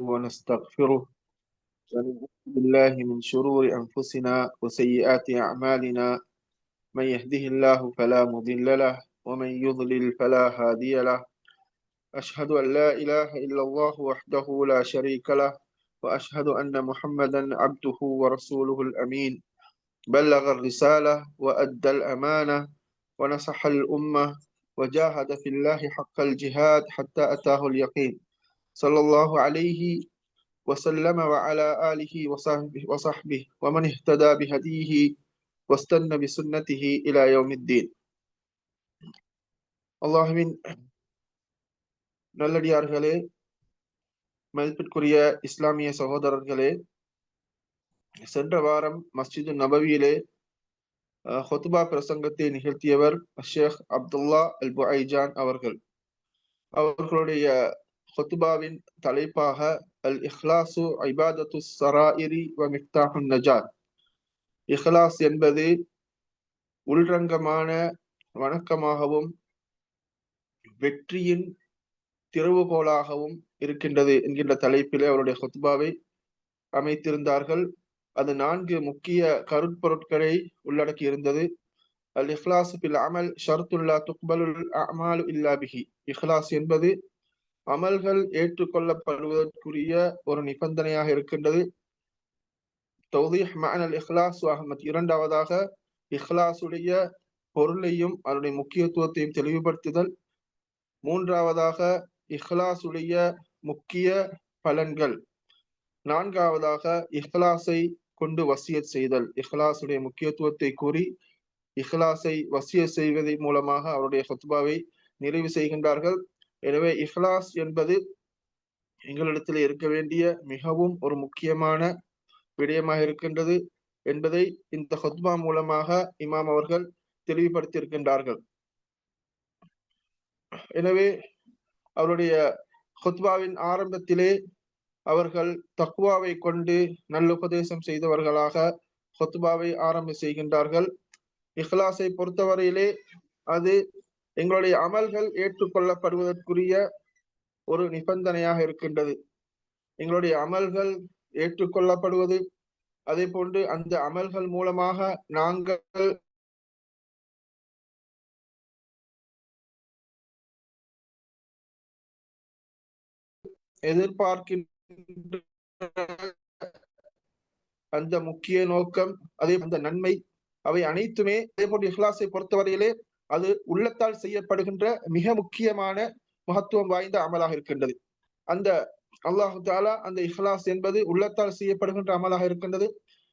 ونستغفره ونعوذ بالله من شرور أنفسنا وسيئات أعمالنا من يهده الله فلا مضل له ومن يضلل فلا هادي له أشهد أن لا إله إلا الله وحده لا شريك له وأشهد أن محمدا عبده ورسوله الأمين بلغ الرسالة وأدى الأمانة ونصح الأمة وجاهد في الله حق الجهاد حتى أتاه اليقين صلى الله عليه وسلم وعلى آله وصحبه ومن اهتدى بهديه واستنى بسنته إلى يوم الدين. அல்லாஹ்வின் நல்லடியார்களே, மதிப்பிற்குரிய இஸ்லாமிய சகோதரர்களே, சென்ற வாரம் மஸ்ஜிது நபவியிலே ஹுத்பா பிரசங்கத்தை நிகழ்த்தியவர் ஷேக் அப்துல்லா அல் புஐஜான் அவர்கள். அவர்களுடைய ஹுத்பாவின் தலைப்பாக அல் இஹ்லாசு இபாதத்து ஸராயிரி வ மிஃப்தாஹுன் நஜாத், இஹ்லாஸ் என்பது உள்ரங்கமான வணக்கமாகவும் வெற்றியின் திறவுகோலாகவும் இருக்கின்றது என்கின்ற தலைப்பிலே அவருடைய ஹுத்பாவை அமைத்திருந்தார்கள். அது 4 முக்கிய கருப்பொருட்களை உள்ளடக்கி இருந்தது. அல் இஹ்லாஸ் பில் அமல் ஷர்த்துல்லா துக்பலுல் அமாலு இல்லா பிஹி. இஹ்லாஸ் என்பது அமல்கள் ஏற்றுக்கொள்ளப்படுவதற்குரிய ஒரு நிபந்தனையாக இருக்கின்றது. தௌதீஹ் மஅனல் இஹ்லாஸ் வ அஹ்மத். இரண்டாவதாக இஹ்லாஸுடைய பொருளையும் அதனுடைய முக்கியத்துவத்தையும் தெளிவுபடுத்துதல். மூன்றாவதாக இஹ்லாஸுடைய முக்கிய பலன்கள். நான்காவதாக இஹ்லாஸை கொண்டு வசியத் செய்தல். இஹ்லாஸுடைய முக்கியத்துவத்தை கூறி இஹ்லாஸை வசியத் செய்வதன் மூலமாக அவருடைய ஹுத்பாவை நிறைவு செய்கின்றார்கள். எனவே இஹ்லாஸ் என்பது எங்களிடத்தில் இருக்க வேண்டிய மிகவும் ஒரு முக்கியமான விடயமாக இருக்கின்றது என்பதை இந்த ஹுத்பா மூலமாக இமாம் அவர்கள் தெளிவுபடுத்தியிருக்கின்றார்கள். எனவே அவருடைய ஹுத்பாவின் ஆரம்பத்திலே அவர்கள் தக்வாவை கொண்டு நல்லுபதேசம் செய்தவர்களாக ஹுத்பாவை ஆரம்பி செய்கின்றார்கள். இஹ்லாஸை பொறுத்தவரையிலே அது எங்களுடைய அமல்கள் ஏற்றுக்கொள்ளப்படுவதற்குரிய ஒரு நிபந்தனையாக இருக்கின்றது. எங்களுடைய அமல்கள் ஏற்றுக்கொள்ளப்படுவது, அதே போன்று அந்த அமல்கள் மூலமாக நாங்கள் எதிர்பார்க்கின்ற அந்த முக்கிய நோக்கம், அதே அந்த நன்மை, அவை அனைத்துமே அதே போன்று இஹ்லாஸை பொறுத்தவரையிலே அது உள்ளத்தால் செய்யப்படுகின்ற மிக முக்கியமான மகத்துவம் வாய்ந்த அமலாக இருக்கின்றது. அந்த அல்லாஹு தாலா அந்த இஹ்லாஸ் என்பது உள்ளத்தால் செய்யப்படுகின்ற அமலாக இருக்கின்றது.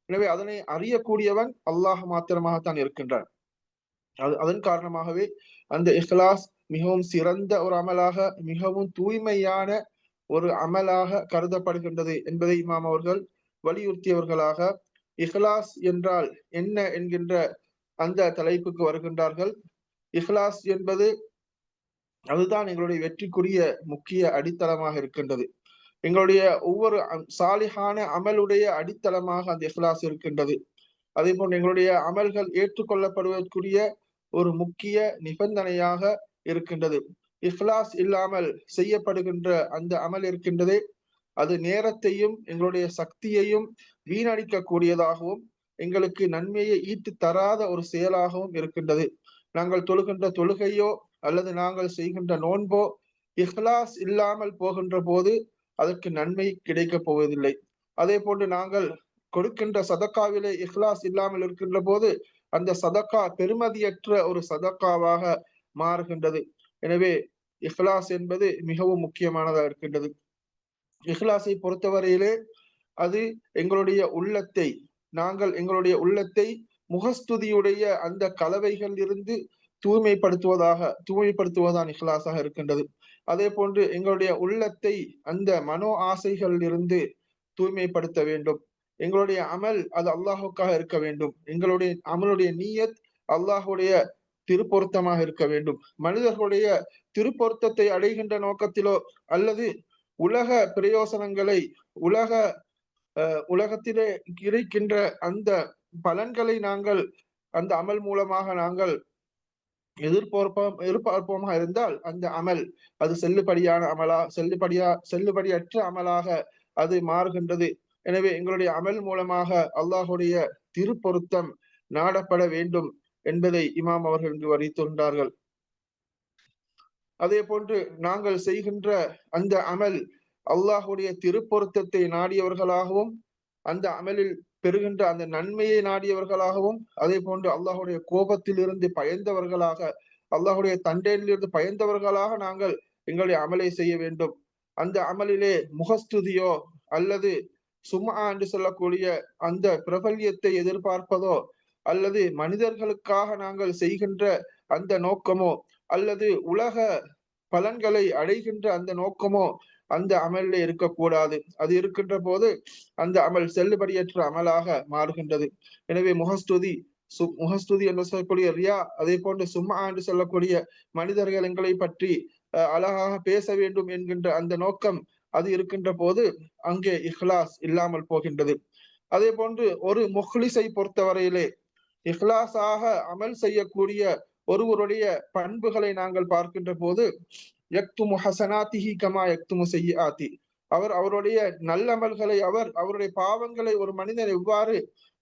எனவே அதனை அறியக்கூடியவன் அல்லாஹ் மாத்திரமாகத்தான் இருக்கின்றான். அதன் காரணமாகவே அந்த இஹ்லாஸ் மிகவும் சிறந்த ஒரு அமலாக, மிகவும் தூய்மையான ஒரு அமலாக கருதப்படுகின்றது என்பதை இமாம் அவர்கள் வலியுறுத்தியவர்களாக இஹ்லாஸ் என்றால் என்ன என்கின்ற அந்த தலைப்புக்கு வருகின்றார்கள். இஹ்லாஸ் என்பது அதுதான் எங்களுடைய வெற்றிக்குரிய முக்கிய அடித்தளமாக இருக்கின்றது. எங்களுடைய ஒவ்வொரு சாலிஹான அமலுடைய அடித்தளமாக அந்த இஹ்லாஸ் இருக்கின்றது. அதே போன்று எங்களுடைய அமல்கள் ஏற்றுக்கொள்ளப்படுவதற்குரிய ஒரு முக்கிய நிபந்தனையாக இருக்கின்றது. இஹ்லாஸ் இல்லாமல் செய்யப்படுகின்ற அந்த அமல் இருக்கின்றதே, அது நேரத்தையும் எங்களுடைய சக்தியையும் வீணடிக்க கூடியதாகவும் எங்களுக்கு நன்மையை ஈட்டு தராத ஒரு செயலாகவும் இருக்கின்றது. நாங்கள் தொழுகின்ற தொழுகையோ அல்லது நாங்கள் செய்கின்ற நோன்போ இஹ்லாஸ் இல்லாமல் போகின்ற போது அதற்கு நன்மை கிடைக்கப் போவதில்லை. அதே போன்று நாங்கள் கொடுக்கின்ற சதக்காவிலே இஹ்லாஸ் இல்லாமல் இருக்கின்ற போது அந்த சதக்கா பெருமதியற்ற ஒரு சதக்காவாக மாறுகின்றது. எனவே இஹ்லாஸ் என்பது மிகவும் முக்கியமானதாக இருக்கின்றது. இஹ்லாஸை பொறுத்தவரையிலே அது எங்களுடைய உள்ளத்தை, நாங்கள் எங்களுடைய உள்ளத்தை முகஸ்துதியுடைய அந்த கலவைகள் இருந்து தூய்மைப்படுத்துவதான் இஹ்லாஸாக இருக்கின்றது. அதே போன்று எங்களுடைய உள்ளத்தை அந்த மனோ ஆசைகளில் இருந்து தூய்மைப்படுத்த வேண்டும். எங்களுடைய அமல் அது அல்லாஹுக்காக இருக்க வேண்டும். எங்களுடைய அமலுடைய நீயத் அல்லாஹுடைய திருப்பொருத்தமாக இருக்க வேண்டும். மனிதர்களுடைய திருப்பொருத்தத்தை அடைகின்ற நோக்கத்திலோ அல்லது உலக பிரயோசனங்களை உலகத்திலே கிடைக்கின்ற அந்த பலன்களை நாங்கள் அந்த அமல் மூலமாக நாங்கள் எதிர்பார்ப்போமாக இருந்தால் அந்த அமல் அது செல்லுபடியான அமலா செல்லுபடியற்ற அமலாக அது மாறுகின்றது. எனவே எங்களுடைய அமல் மூலமாக அல்லாஹுடைய திருப்பொருத்தம் நாடப்பட வேண்டும் என்பதை இமாம் அவர்கள் இங்கு வலியுறுத்துகின்றார்கள். அதே போன்று நாங்கள் செய்கின்ற அந்த அமல் அல்லாஹுடைய திருப்பொருத்தத்தை நாடியவர்களாகவும் அந்த அமலில் பெறுகின்ற அந்த நன்மையை நாடியவர்களாகவும் அதே போன்று அல்லாஹுடைய கோபத்தில் இருந்து பயந்தவர்களாக அல்லாஹுடைய தண்டையிலிருந்து பயந்தவர்களாக நாங்கள் எங்களுடைய அமலை செய்ய வேண்டும். அந்த அமலிலே முகஸ்துதியோ அல்லது சும்மா என்று சொல்லக்கூடிய அந்த பிரபல்யத்தை எதிர்பார்ப்பதோ அல்லது மனிதர்களுக்காக நாங்கள் செய்கின்ற அந்த நோக்கமோ அல்லது உலக பலன்களை அடைகின்ற அந்த நோக்கமோ அந்த அமலில் இருக்கக்கூடாது. அது இருக்கின்ற போது அந்த அமல் செல்லுபடியற்ற அமலாக மாறுகின்றது. எனவே முகஸ்துதி என்று சொல்லக்கூடிய ரியா, அதே போன்று சும்மா என்று சொல்லக்கூடிய மனிதர்கள் எங்களை பற்றி அழகாக பேச வேண்டும் என்கின்ற அந்த நோக்கம் அது இருக்கின்ற போது அங்கே இஹ்லாஸ் இல்லாமல் போகின்றது. அதே போன்று ஒரு முஹ்லிஸை பொறுத்தவரையிலே இஹ்லாஸாக அமல் செய்யக்கூடிய ஒருவருடைய பண்புகளை நாங்கள் பார்க்கின்ற போது யக்துமு ஹசனாத்திஹி கமா யக்துமு செய்யாத்தி, அவருடைய நல்லமல்களை அவருடைய பாவங்களை ஒரு மனிதன் எவ்வாறு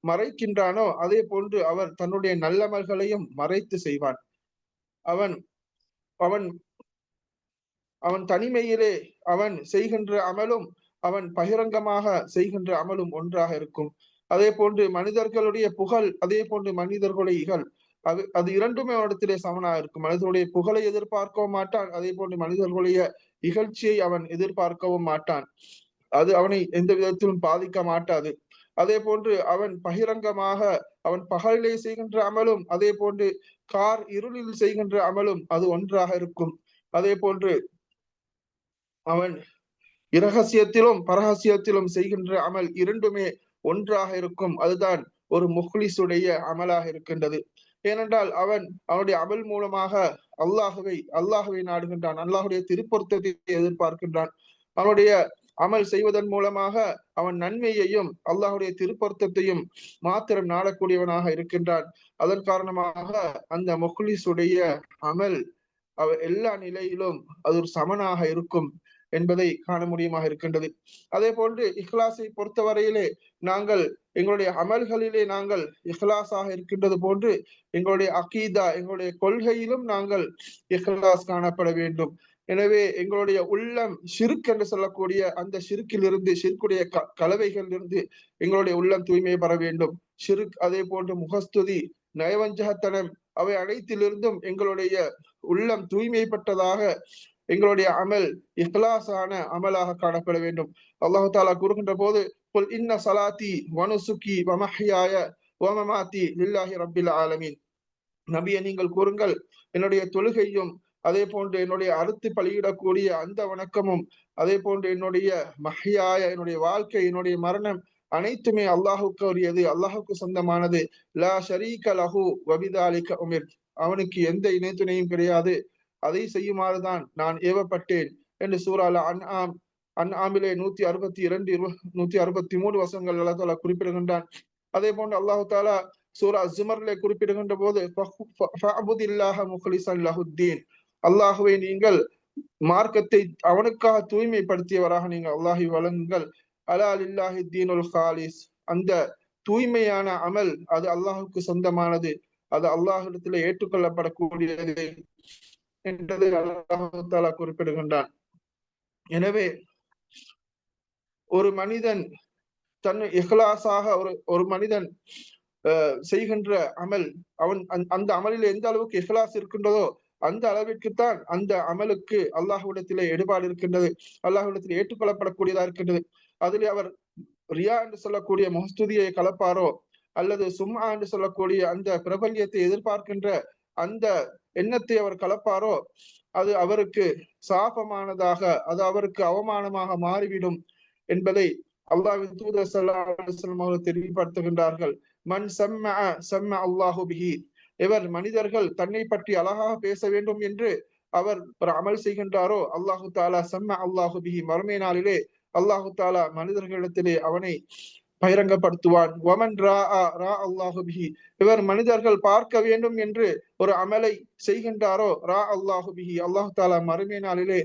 மறைக்கின்றானோ அதே போன்று அவர் தன்னுடைய நல்லமல்களையும் மறைத்து செய்வான். அவன் அவன் அவன் தனிமையிலே அவன் செய்கின்ற அமலும் அவன் பகிரங்கமாக செய்கின்ற அமலும் ஒன்றாக இருக்கும். அதே போன்று மனிதர்களுடைய புகழ், அதே போன்று மனிதர்களுடைய இகழ், அது இரண்டுமே அவனிடத்திலே சமனாக இருக்கும். மனிதர்களுடைய புகழை எதிர்பார்க்கவும் மாட்டான், அதே போன்று மனிதர்களுடைய இகழ்ச்சியை அவன் எதிர்பார்க்கவும் மாட்டான். அது அவனை எந்த விதத்திலும் பாதிக்க மாட்டாது. அதே போன்று அவன் பகிரங்கமாக அவன் பகலிலே செய்கின்ற அமலும் அதே போன்று இருளில் செய்கின்ற அமலும் அது ஒன்றாக இருக்கும். அதே போன்று அவன் இரகசியத்திலும் பரகசியத்திலும் செய்கின்ற அமல் இரண்டுமே ஒன்றாக இருக்கும். அதுதான் ஒரு முஹ்லிஸுடைய அமலாக இருக்கின்றது. ஏனென்றால் அவனுடைய அமல் மூலமாக அல்லாஹுவை நாடுகின்றான், அல்லாஹுடைய திருப்பொருத்தத்தை எதிர்பார்க்கின்றான். அவனுடைய அமல் செய்வதன் மூலமாக அவன் நன்மையையும் அல்லாஹுடைய திருப்பொருத்தத்தையும் மாத்திரம் நாடக்கூடியவனாக இருக்கின்றான். அதன் காரணமாக அந்த முஹ்லிஸுடைய அமல் எல்லா நிலையிலும் அது ஒரு சமனாக இருக்கும் என்பதை காண முடியுமாக இருக்கின்றது. அதே போன்று இஹ்லாஸை பொறுத்தவரையிலே நாங்கள் எங்களுடைய அமல்களிலே நாங்கள் இஹ்லாஸாக இருக்கின்றது போன்று எங்களுடைய அகீதா, எங்களுடைய கொள்கையிலும் நாங்கள் இஹ்லாஸ் காணப்பட வேண்டும். எனவே எங்களுடைய உள்ளம் ஷிர்க் என்று சொல்லக்கூடிய அந்த ஷிர்க்கிலிருந்து, ஷிர்க்குடைய கலவைகளிலிருந்து எங்களுடைய உள்ளம் தூய்மை பெற வேண்டும். ஷிர்க், அதே போன்று முகஸ்துதி, நயவஞ்சகத்தனம், அவை அனைத்திலிருந்தும் எங்களுடைய உள்ளம் தூய்மைப்பட்டதாக எங்களுடைய அமல் இஹ்லாஸான அமலாக காணப்பட வேண்டும். அல்லாஹு தாலா கூறுகின்ற போது குல் இன்ன ஸலாத்தி வ நுசுகி வ மஹ்யாய வ மமாத்தி லில்லாஹி ரப்பில் ஆலமீன், நபியை நீங்கள் கூறுங்கள், என்னுடைய தொழுகையும் அதே போன்று என்னுடைய அறுத்து பலியிடக்கூடிய அந்த வணக்கமும் அதே போன்று என்னுடைய மஹ்யாய என்னுடைய வாழ்க்கை என்னுடைய மரணம் அனைத்துமே அல்லாஹுக்கு உரியது, அல்லாஹுக்கு சொந்தமானது. லா ஷரீக லஹு வபிதாலிக உமிர், அவனுக்கு எந்த இணை துணையும் கிடையாது, அதை செய்யுமாறுதான் நான் ஏவப்பட்டேன் என்று சூரால அன்ஆமிலே 162 163 வசனங்கள் அல்லாஹ் தாலா குறிப்பிடுகின்றான். அதே போன்று அல்லாஹு தாலா சூரா ஜுமர்லே குறிப்பிடுகின்ற போது ஃபஅபுதில்லாஹ முக்லிஸன் லஹுத்தீன், அல்லாஹுவை நீங்கள் மார்க்கத்தை அவனுக்காக தூய்மைப்படுத்தியவராக நீங்கள் அல்லாஹை வழங்குங்கள். அலா லில்லாஹி தீனுல் காலிஸ், அந்த தூய்மையான அமல் அது அல்லாஹுக்கு சொந்தமானது, அது அல்லாஹிடத்திலே ஏற்றுக்கொள்ளப்படக்கூடியது என்றதை அல்லாஹு தஆலா குறிப்பிடுகின்றான். எனவே ஒரு மனிதன் தன்னை இஹ்லாஸாக ஒரு மனிதன் செய்கின்ற அமல், அந்த அமலில் எந்த அளவுக்கு இஹ்லாஸ் இருக்கின்றதோ அந்த அளவிற்குத்தான் அந்த அமலுக்கு அல்லாஹ்விடத்திலே எடுபாடு இருக்கின்றது, அல்லாஹ்விடத்திலே ஏற்றுக்கொள்ளப்படக்கூடியதா இருக்கின்றது. அதிலே அவர் ரியா என்று சொல்லக்கூடிய முஹஸ்துதியை கலப்பாரோ அல்லது சும்மா என்று சொல்லக்கூடிய அந்த பிரபல்யத்தை எதிர்பார்க்கின்ற அந்த எண்ணத்தை அவர் கலப்பாரோ அது அவருக்கு சாபமானதாக, அது அவருக்கு அவமானமாக மாறிவிடும் என்பதை அல்லாஹ்வின் தூதர் ஸல்லல்லாஹு அலைஹி வஸல்லம் அவர்கள் தெளிவுபடுத்துகின்றார்கள். மன் சம்மஅ அல்லாஹு பிஹி, இவர் மனிதர்கள் தன்னை பற்றி அழகாக பேச வேண்டும் என்று அவர் ஒரு அமல் செய்கின்றாரோ அல்லாஹு தாலா சம்மஅ அல்லாஹு பிஹி, மறுமை நாளிலே அல்லாஹு தாலா மனிதர்களிடத்திலே அவனை பகிரங்கப்படுத்துவான். ஒமன் ரா ரா அல்லாஹு பிஹி, இவர் மனிதர்கள் பார்க்க வேண்டும் என்று ஒரு அமலை செய்கின்றாரோ ரா அல்லாஹு பிஹி, அல்லாஹு தாலா மறுமை நாளிலே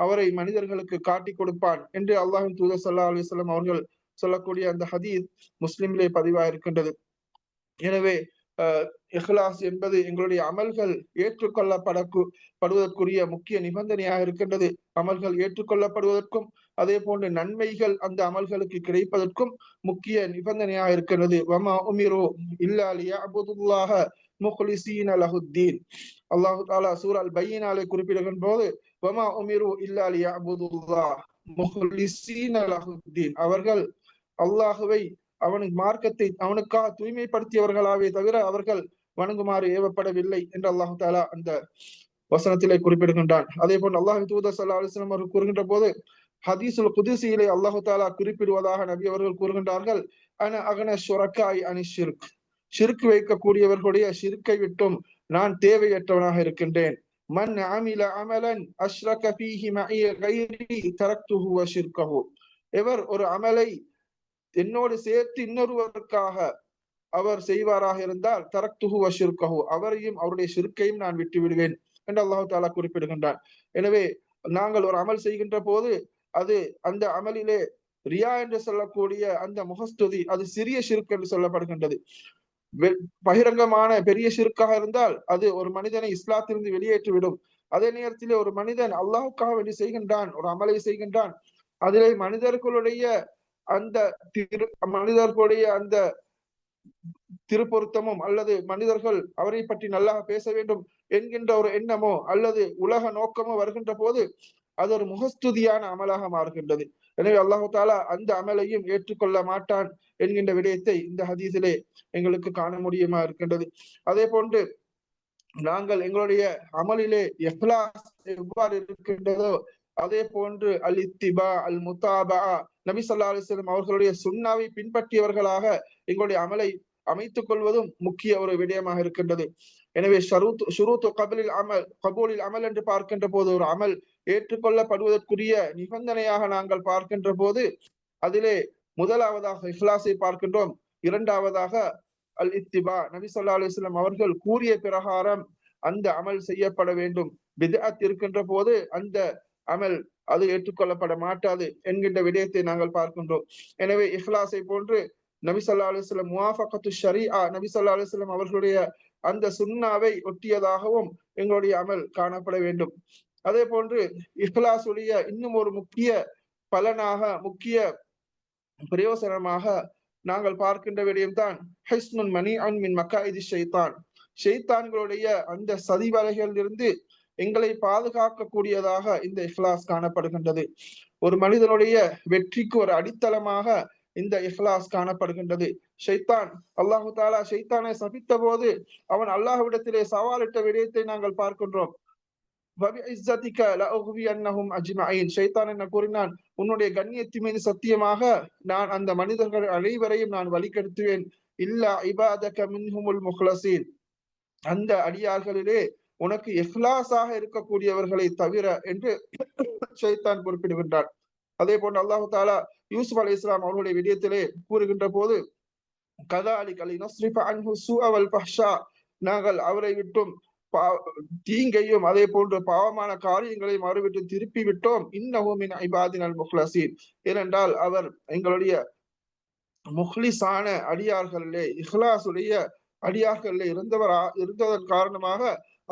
அவரை மனிதர்களுக்கு காட்டி கொடுப்பான் என்று அல்லாஹின் தூதர் ஸல்லல்லாஹு அலைஹி வஸல்லம் அவர்கள் சொல்லக்கூடிய அந்த ஹதீஸ் முஸ்லிமிலே பதிவாக இருக்கின்றது. எனவே இஹ்லாஸ் என்பது எங்களுடைய அமல்கள் ஏற்றுக்கொள்ளப்படுவதற்குரிய முக்கிய நிபந்தனையாக இருக்கின்றது. அமல்கள் ஏற்றுக்கொள்ளப்படுவதற்கும் அதே போன்று நன்மைகள் அந்த அமல்களுக்கு கிடைப்பதற்கும் முக்கிய நிபந்தனையாக இருக்கின்றது. வமா உமிரு இல்லா லியஅபுதுல்லாஹ முக்லிஸீன லஹுத்தீன். அல்லாஹ் தஆலா சூரா அல் பையினாலே குறிப்பிடுகின்ற போது வமா உமிரு இல்லா லியஅபுதுல்லாஹ் முக்லிஸீன லஹுத்தீன், அவர்கள் அல்லாஹுவை அவனுக்கு மார்க்கத்தை அவனுக்காக தூய்மைப்படுத்தியவர்களாவே தவிர அவர்கள் வணங்குமாறு ஏவப்படவில்லை என்று அல்லாஹு தாலா அந்த வசனத்திலே குறிப்பிடுகின்றான். அதே போன்று அல்லாஹ் தூதர் ஸல்லல்லாஹு அலைஹி வஸல்லம் அவர்கள் கூறுகின்ற போது ஹதீஸுல் குதுஸியிலே அல்லாஹு தாலா குறிப்பிடுவதாக நபி அவர்கள் கூறுகின்றார்கள், அன அகன ஷுரக்காய் அனி ஷிர்க், ஷிர்க் வைக்கக்கூடியவர்களுடைய ஷிர்க்கை விட்டும் நான் தேவையற்றவனாக இருக்கின்றேன். மன் அமில அமலன் அஷ்ரக ஃபீஹி மஇ கைரி தரக்துஹு வ ஷிர்கஹு, எவர் ஒரு அமலை என்னோடு சேர்த்து இன்னொருவருக்காக அவர் செய்வாராக இருந்தால் தரக்துஹு வ ஷிர்கஹு, அவரையும் அவருடைய ஷிர்க்கையும் நான் விட்டு விடுவேன் என்று அல்லாஹ் தஆலா குறிப்பிடுகின்றான். எனவே நாங்கள் ஒரு அமல் செய்கின்ற போது அது அந்த அமலிலே ரியா என்று சொல்லக்கூடிய அந்த முகஸ்துதி அது சிறிய ஷிர்க் என்று சொல்லப்படுகின்றது. பகிரங்கமான பெரிய ஷிர்க்காக இருந்தால் அது ஒரு மனிதனை இஸ்லாத்திலிருந்து வெளியேற்றிவிடும். அதே நேரத்திலே ஒரு மனிதன் அல்லாஹ்வுக்காக வேண்டி செய்கின்றான், ஒரு அமலை செய்கின்றான், அதிலே மனிதர்களுடைய அந்த மனிதர்களுடைய அந்த திருப்பொருத்தமும் அல்லது மனிதர்கள் அவரை பற்றி நல்லா பேச வேண்டும் என்கின்ற ஒரு எண்ணமோ அல்லது உலக நோக்கமோ வருகின்ற போது அது ஒரு முகஸ்துதியான அமலாக மாறுகின்றது. எனவே அல்லாஹு தாலா அந்த அமலையும் ஏற்றுக்கொள்ள மாட்டான் என்கின்ற விடயத்தை இந்த ஹதீஸிலே எங்களுக்கு காண முடியுமா இருக்கின்றது. அதே போன்று நாங்கள் எங்களுடைய அமலிலே இஹ்லாஸ் எவ்வாறு இருக்கின்றதோ அதே போன்று அல் இத்திபா அல் முதாபா, நபி ஸல்லல்லாஹு அலைஹி வஸல்லம் அவர்களுடைய சுன்னாவை பின்பற்றியவர்களாக எங்களுடைய அமலை அமைத்துக் கொள்வதும் முக்கிய ஒரு விடயமாக இருக்கின்றது. எனவே ஷுரூத் கபூலில் அமல் என்று பார்க்கின்ற போது ஒரு அமல் ஏற்றுக்கொள்ளப்படுவதற்குரிய நிபந்தனையாக நாங்கள் பார்க்கின்ற போது அதிலே முதலாவதாக இஹ்லாஸை பார்க்கின்றோம், இரண்டாவதாக அல் இத்திபா, நபி ஸல்லல்லாஹு அலைஹி வஸல்லம் அவர்கள் கூறிய பிரகாரம் அந்த அமல் செய்யப்பட வேண்டும். பித்அத் இருக்கின்ற போது அந்த அமல் அது ஏற்றுக்கொள்ளப்பட மாட்டாது என்கின்ற விடயத்தை நாங்கள் பார்க்கின்றோம். எனவே இஹ்லாஸை போன்று நபி ஸல்லல்லாஹு அலைஹி வஸல்லம் முவாஃபகத்து ஷரீஆ, நபி ஸல்லல்லாஹு அலைஹி வஸல்லம் அவர்களுடைய அந்த சுன்னாவை ஒட்டியதாகவும் எங்களுடைய அமல் காணப்பட வேண்டும். அதே போன்று இஹ்லாஸுடைய இன்னும் ஒரு முக்கிய பலனாக முக்கிய பிரயோசனமாக நாங்கள் பார்க்கின்ற விடயம்தான் ஹிஸ்னுன் மனிஅன் மின் மகாயிதி ஷைத்தான், ஷைத்தான்களுடைய அந்த சதிவலைகளிலிருந்து எங்களை பாதுகாக்கக்கூடியதாக இந்த இஹ்லாஸ் காணப்படுகின்றது. ஒரு மனிதனுடைய வெற்றிக்கு ஒரு அடித்தளமாக இந்த இஹ்லாஸ் காணப்படுகின்றது. ஷைத்தான், அல்லாஹு தாலா ஷைத்தானை சபித்த போது அவன் அல்லாஹ்விடத்திலே சவாலிட்ட விடயத்தை நாங்கள் பார்க்கின்றோம். ஷைத்தான் என்ன கூறினான், உன்னுடைய கண்ணியத்தின் மீது சத்தியமாக நான் அந்த மனிதர்கள் அனைவரையும் நான் வழிகெடுத்துவேன், இல்லா இபாதக மின்ஹுமுல் முக்லஸீன், அந்த அடியார்களிலே உனக்கு இஹ்லாஸாக இருக்கக்கூடியவர்களை தவிர என்று ஷைத்தான் குறிப்பிடுகின்றான். அதே போன்று அல்லாஹு தாலா யூசுப் அலைஹிஸ்ஸலாம் அவர்களுடைய விடயத்திலே கூறுகின்ற போது கதாலிக லினஸ்ரிஃப அன்ஹு ஸூஅ வல் ஃபஹ்ஷா, நாங்கள் அவரை விட்டும் தீங்கையும் அதே போன்று பாவமான காரியங்களை மறுவிட்டு திருப்பி விட்டோம். இன்னஹு மின் இபாதினல் முக்லஸீன், ஏனென்றால் அவர் எங்களுடைய முஹ்லிஸான அடியார்களிலே இஹ்லாஸுடைய அடியார்களிலே இருந்ததன் காரணமாக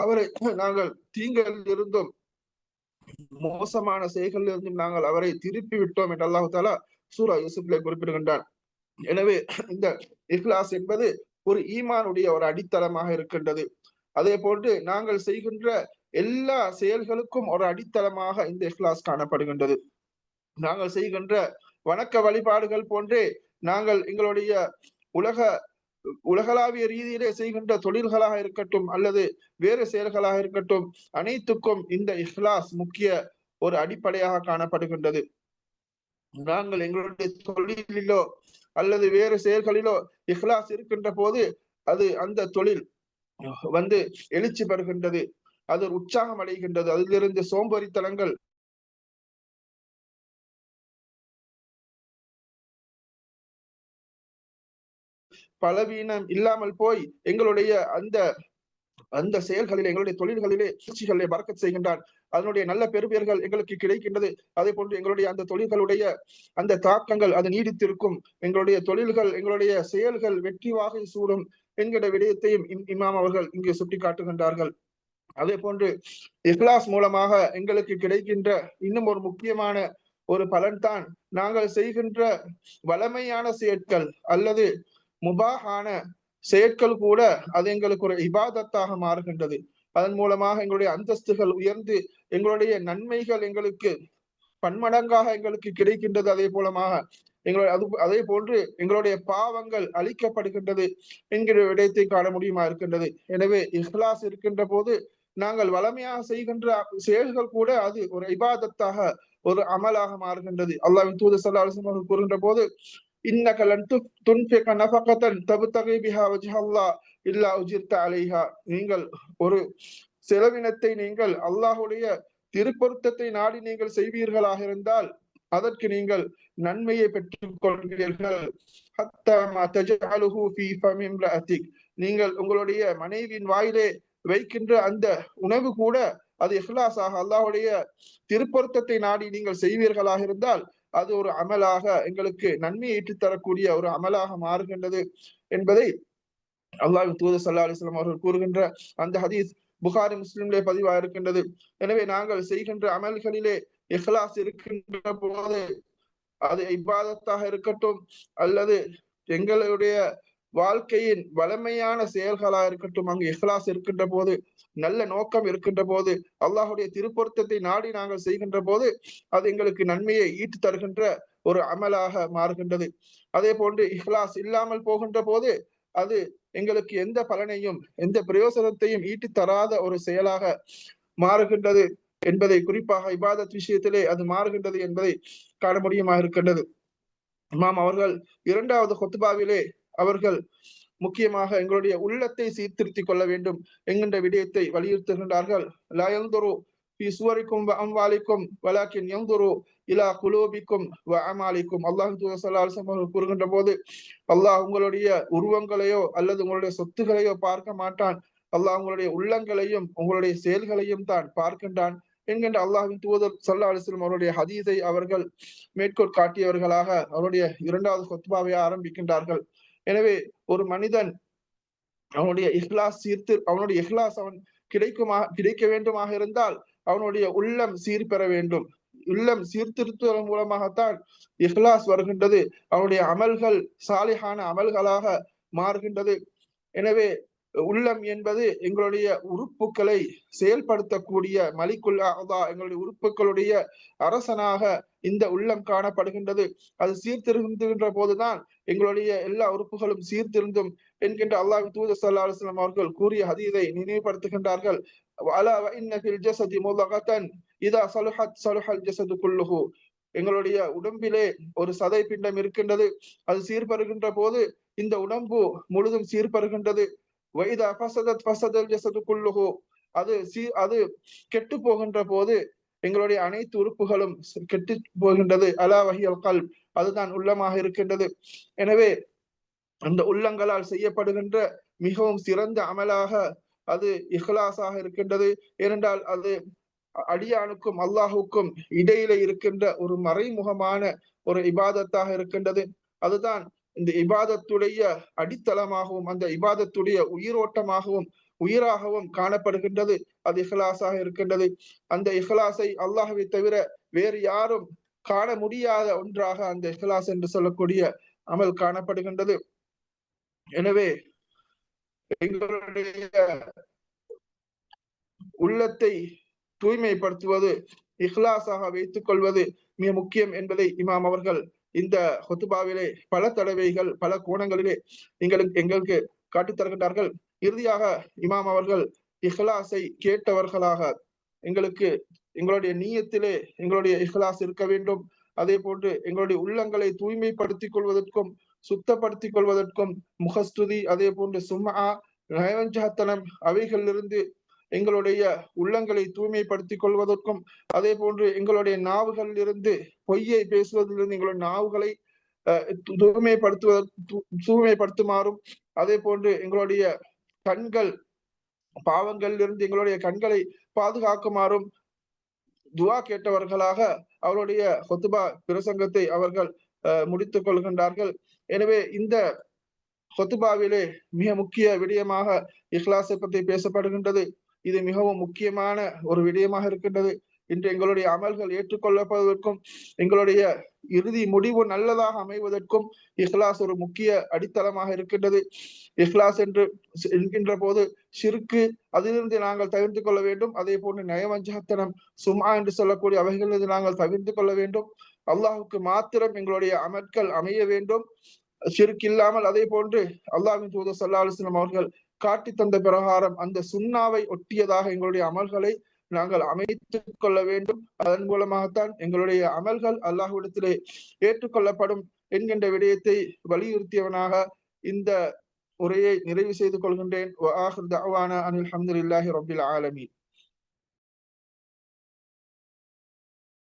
அவரை நாங்கள் தீங்கில் இருந்தும் மோசமான செயல்களில் இருந்தும் நாங்கள் அவரை திருப்பி விட்டோம் என்று அல்லாஹு தாலா சூரா யூசுஃபிலே குறிப்பிடுகின்றான். எனவே இந்த இஹ்லாஸ் என்பது ஒரு ஈமானுடைய ஒரு அடித்தளமாக இருக்கின்றது. அதே போன்று நாங்கள் செய்கின்ற எல்லா செயல்களுக்கும் ஒரு அடித்தளமாக இந்த இஹ்லாஸ் காணப்படுகின்றது. நாங்கள் செய்கின்ற வணக்க வழிபாடுகள் போன்றே நாங்கள் எங்களுடைய உலகளாவிய ரீதியிலே செய்கின்ற தொழில்களாக இருக்கட்டும் அல்லது வேறு செயல்களாக இருக்கட்டும், அனைத்துக்கும் இந்த இஹ்லாஸ் முக்கிய ஒரு அடிப்படையாக காணப்படுகின்றது. நாங்கள் எங்களுடைய தொழிலிலோ அல்லது வேறு செயல்களிலோ இஹ்லாஸ் இருக்கின்ற போது அது அந்த தொழில் எழுச்சி பெறுகின்றது, அது உற்சாகம் அடைகின்றது, அதிலிருந்து சோம்பேறித்தனங்கள் பலவீனம் இல்லாமல் போய் எங்களுடைய அந்த அந்த செயல்களிலே எங்களுடைய தொழில்களிலே சூழ்ச்சிகளிலே பறக்கச் செய்கின்றான். அதனுடைய நல்ல பெறுபேறுகள் எங்களுக்கு கிடைக்கின்றது. அதே போன்று எங்களுடைய அந்த தொழில்களுடைய அந்த தாக்கங்கள் அது நீடித்திருக்கும். எங்களுடைய தொழில்கள் எங்களுடைய செயல்கள் வெற்றி வாகை சூடும் என்கிற விடயத்தையும் இமாம் அவர்கள் இங்கே சுட்டிக்காட்டுகின்றார்கள். அதே போன்று இஹ்லாஸ் மூலமாக எங்களுக்கு கிடைக்கின்ற இன்னும் ஒரு முக்கியமான ஒரு பலன்தான் நாங்கள் செய்கின்ற வளமையான செயற்கள் அல்லது முபாஹான செயற்கள் கூட அது எங்களுக்கு ஒரு இபாதத்தாக மாறுகின்றது. அதன் மூலமாக எங்களுடைய அந்தஸ்துகள் உயர்ந்து எங்களுடைய நன்மைகள் எங்களுக்கு பன்மடங்காக எங்களுக்கு கிடைக்கின்றது. அதே போலமாக அதே போன்று எங்களுடைய பாவங்கள் அழிக்கப்படுகின்றது என்கிற விடயத்தை காண முடியுமா இருக்கின்றது. எனவே இஹ்லாஸ் இருக்கின்ற போது நாங்கள் வளமையாக செய்கின்ற செயல்கள் கூட அது ஒரு இபாதத்தாக ஒரு அமலாக மாறுகின்றது. அல்லாஹ்வின் தூதர் ஸல்லல்லாஹு அலைஹி வஸல்லம் கூறுகின்ற போது இன்னக லன் துன்ஃபிக நஃபகத்தன் தப்தகி பிஹா வஜ்ஹல்லாஹ் இல்லா உஜிர்த அலைஹா, நீங்கள் ஒரு செலவினத்தை நீங்கள் அல்லாஹ்வுடைய திருப்பொருத்தத்தை நாடி நீங்கள் செய்வீர்களாக இருந்தால் அதற்கு நீங்கள் நன்மையை பெற்றுக் கொள்வீர்கள். நீங்கள் உங்களுடைய மனைவியின் வாயிலே வைக்கின்ற அந்த உணவு கூட அது இஹ்லாஸாக அல்லாஹ்வுடைய திருப்பொருத்தத்தை நாடி நீங்கள் செய்வீர்களாக இருந்தால் அது ஒரு அமலாக எங்களுக்கு நன்மையை ஏற்றுத் தரக்கூடிய ஒரு அமலாக மாறுகின்றது என்பதை அல்லாஹ்வின் தூதர் ஸல்லல்லாஹு அலைஹி வஸல்லம் அவர்கள் கூறுகின்ற அந்த ஹதீஸ் புகாரி முஸ்லிமிலே பதிவாக இருக்கின்றது. எனவே நாங்கள் செய்கின்ற அமல்களிலே இஹ்லாஸ் இருக்கின்ற போது அது இபாதத்தாக இருக்கட்டும் அல்லது எங்களுடைய வாழ்க்கையின் வளமையான செயல்களாக இருக்கட்டும், அங்கு இஹ்லாஸ் இருக்கின்ற போது நல்ல நோக்கம் இருக்கின்ற போது அல்லாஹுடைய திருப்பொருத்தத்தை நாடி நாங்கள் செய்கின்ற போது அது எங்களுக்கு நன்மையை ஈட்டு தருகின்ற ஒரு அமலாக மாறுகின்றது. அதே போன்று இஹ்லாஸ் இல்லாமல் போகின்ற போது அது எங்களுக்கு எந்த பலனையும் எந்த பிரயோசனத்தையும் ஈட்டி தராத ஒரு செயலாக மாறுகின்றது என்பதை குறிப்பாக இபாதத் விஷயத்திலே அது மாறுகின்றது என்பதை காண முடியுமா இருக்கின்றது. இமாம் அவர்கள் இரண்டாவது ஹுத்பாவிலே அவர்கள் முக்கியமாக எங்களுடைய உள்ளத்தை சீர்திருத்திக் கொள்ள வேண்டும் என்கின்ற விடயத்தை வலியுறுத்துகின்றார்கள். லா யன்துரு ஃபீ சுவரிக்கும் வ அம்வாலிக்கும் வலாக்கின் யன்துரு இலா குலூபிக்கும் வ அமாலிக்கும். அல்லாஹ் தூதர் ஸல்லல்லாஹு அலைஹி வஸல்லம் கூறுகின்ற போது அல்லாஹ் உங்களுடைய உருவங்களையோ அல்லது உங்களுடைய சொத்துகளையோ பார்க்க மாட்டான், அல்லாஹ் உங்களுடைய உள்ளங்களையும் உங்களுடைய செயல்களையும் தான் பார்க்கின்றான் என்கின்ற அல்லாஹ்வின் தூதர் ஸல்லல்லாஹு அலைஹி வஸல்லம் அவருடைய ஹதீஸை அவர்கள் மேற்கோள் காட்டியவர்களாக அவருடைய இரண்டாவது ஹுத்பாவை ஆரம்பிக்கின்றார்கள். எனவே ஒரு மனிதன் அவனுடைய இஹ்லாஸ் அவன் கிடைக்க வேண்டுமாக இருந்தால் அவனுடைய உள்ளம் சீர்பெற வேண்டும். உள்ளம் சீர்திருத்துவதன் மூலமாகத்தான் இஹ்லாஸ் வருகின்றது. அவனுடைய அமல்கள் சாலிஹான அமல்களாக மாறுகின்றது. எனவே உள்ளம் என்பது எங்களுடைய உறுப்புகளை செயல்படுத்தக்கூடிய மலிக்குல் அஅதா, எங்களுடைய உறுப்புகளுடைய அரசனாக இந்த உள்ளம் காணப்படுகின்றது. அது சீர்திருந்துகின்ற போதுதான் எங்களுடைய எல்லா உறுப்புகளும் சீர்திருந்தும் என்கின்ற அல்லாஹ்வின் தூதர் ஸல்லல்லாஹு அலைஹி வஸல்லம் அவர்கள் கூறிய ஹதீஸை நினைவுபடுத்துகின்றார்கள். அலா வ இன்ன ஃபில் ஜஸதி முலகத்தன் இதா ஸலுஹத் ஸலுஹல் ஜஸது குல்லுஹு. எங்களுடைய உடம்பிலே ஒரு சதை பிண்டம் இருக்கின்றது. அது சீர்பெறுகின்ற போது இந்த உடம்பு முழுதும் சீர்பெறுகின்றது. வைதா ஃபஸதத் ஃபஸதல் ஜஸது குல்லுஹு. அது கெட்டு போகின்ற போது எங்களுடைய அனைத்து உறுப்புகளும் கெட்டு போகின்றது. அலா வஹியல் கல்ப், அதுதான் உள்ளமாக இருக்கின்றது. எனவே அந்த உள்ளங்களால் செய்யப்படுகின்ற மிகவும் சிறந்த அமலாக அது இஹ்லாஸாக இருக்கின்றது. ஏனென்றால் அது அடியானுக்கும் அல்லாஹுக்கும் இடையிலே இருக்கின்ற ஒரு மறைமுகமான ஒரு இபாதத்தாக இருக்கின்றது. அதுதான் இந்த இபாதத்துடைய அடித்தளமாகவும் அந்த இபாதத்துடைய உயிரோட்டமாகவும் உயிராகவும் காணப்படுகின்றது. அது இஹ்லாஸாக இருக்கின்றது. அந்த இஹ்லாஸை அல்லாஹ்வை தவிர வேறு யாரும் காண முடியாத ஒன்றாக அந்த இஹ்லாஸ் என்று சொல்லக்கூடிய அமல் காணப்படுகின்றது. எனவே எங்களுடைய உள்ளத்தை தூய்மைப்படுத்துவது, இஹ்லாஸாக வைத்துக் கொள்வது மிக முக்கியம் என்பதை இமாம் அவர்கள் இந்த ஹுத்பாவிலே பல தடவைகள் பல கோணங்களிலே எங்களுக்கு காட்டித் தருகின்றார்கள். இறுதியாக இமாம் அவர்கள் இஹ்லாஸை கேட்டவர்களாக எங்களுடைய நீயத்திலே எங்களுடைய இஹ்லாஸ் இருக்க வேண்டும். அதே போன்று எங்களுடைய உள்ளங்களை தூய்மைப்படுத்திக் கொள்வதற்கும் சுத்தப்படுத்திக் கொள்வதற்கும் முகஸ்துதி, அதே போன்று சும்ஆ, நயவஞ்சகத்தனம் அவைகளிலிருந்து எங்களுடைய உள்ளங்களை தூய்மைப்படுத்திக் கொள்வதற்கும், அதே போன்று எங்களுடைய நாவுகளில் இருந்து பொய்யை பேசுவதிலிருந்து எங்களுடைய நாவுகளை தூய்மைப்படுத்துமாறும், அதே போன்று எங்களுடைய கண்கள் பாவங்களிலிருந்து எங்களுடைய கண்களை பாதுகாக்குமாறும் துவா கேட்டவர்களாக அவருடைய ஹுத்பா பிரசங்கத்தை அவர்கள் முடித்துக் கொள்கின்றார்கள். எனவே இந்த ஹுத்பாவிலே மிக முக்கிய விடயமாக இஹ்லாஸை பற்றி பேசப்படுகின்றது. இது மிகவும் முக்கியமான ஒரு விடயமாக இருக்கின்றது. இன்று எங்களுடைய அமல்கள் ஏற்றுக்கொள்ளப்படுவதற்கும் எங்களுடைய இறுதி முடிவு நல்லதாக அமைவதற்கும் இஹ்லாஸ் ஒரு முக்கிய அடித்தளமாக இருக்கின்றது. இஹ்லாஸ் என்று என்கின்ற போது ஷிர்கு, அதிலிருந்து நாங்கள் தவிர்த்து கொள்ள வேண்டும். அதே போன்று நயவஞ்சகத்தனம், சும்மா என்று சொல்லக்கூடிய அவைகளிலிருந்து நாங்கள் தவிர்த்து கொள்ள வேண்டும். அல்லாஹுக்கு மாத்திரம் எங்களுடைய அமல்கள் அமைய வேண்டும், ஷிர்க் இல்லாமல். அதே போன்று அல்லாஹ்வின் தூதர் ஸல்லல்லாஹு அலைஹி வஸல்லம் அவர்கள் காட்டி தந்த பிரகாரம் அந்த சுன்னாவை ஒட்டியதாக எங்களுடைய அமல்களை நாங்கள் அமைத்துக் கொள்ள வேண்டும். அதன் மூலமாகத்தான் எங்களுடைய அமல்கள் அல்லாஹ்விடத்திலே ஏற்றுக்கொள்ளப்படும் என்கின்ற விடயத்தை வலியுறுத்தியவனாக இந்த உரையை நிறைவு செய்து கொள்கின்றேன். வஆகிரு தஅவானா அனில் ஹம்துலில்லாஹி ரப்பில் ஆலமீன்.